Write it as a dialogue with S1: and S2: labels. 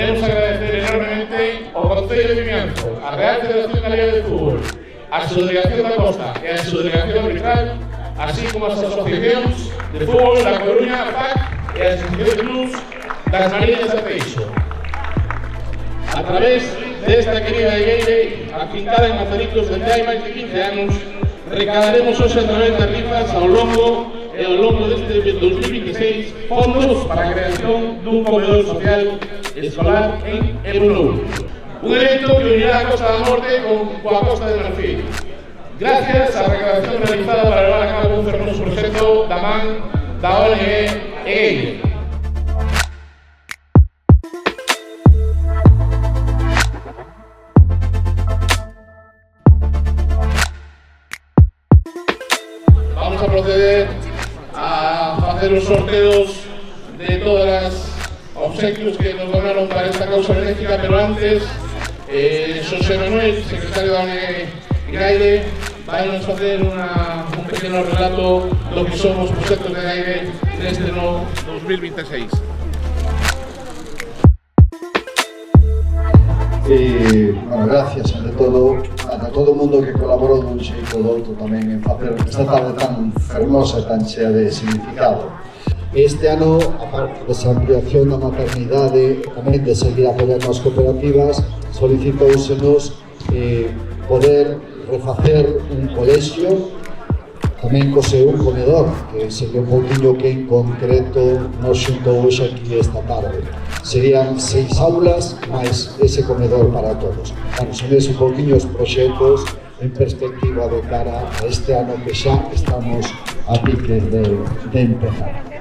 S1: queremos agradecer enormemente ao Concello de Vimianzo, a Real Federación Galega de Fútbol, a Subdelegación da Costa e a Subdelegación Arbitral, así como as asociacións de fútbol da Coruña, FAC e a Asociación de Clubs das Mariñas de Peixo. A través desta querida Egueire, afincada en Mazaricos desde hai máis de 15 anos, recadaremos hoxe a través das rifas ao longo deste 2026 fondos para a creación dun comedor social escolar en Ebrunú. Un evento que unirá a Costa da Morte coa Costa de Marfil. Gracias á recaudación realizada para levar a cabo un fermoso proxecto da man da ONG Egueire. Vamos a proceder a facer os sorteos de todas as obsequios que nos donaron para esta causa benéfica, pero antes, Xosé Manuel, secretario da ONG Egueire, vai nos facer un pequeno relato do que son os proxectos de Egueire neste no 2026.
S2: Bueno, gracias ante todo a todo o mundo que colaborou dun xeito ou outro tamén en facer esta tarde tan fermosa e tan chea de significado. Este ano, a parte desa ampliación da maternidade, tamén de seguir apoiando as cooperativas, solicitoúsenos poder refacer un colexio, tamén co seu comedor, que sería un pouquinho que en concreto nos xuntou hoxe aquí esta tarde. Serían 6 aulas máis ese comedor para todos. Bueno, son esos un pouquinho os proxectos en perspectiva de cara a este ano que xa estamos a piques de empezar.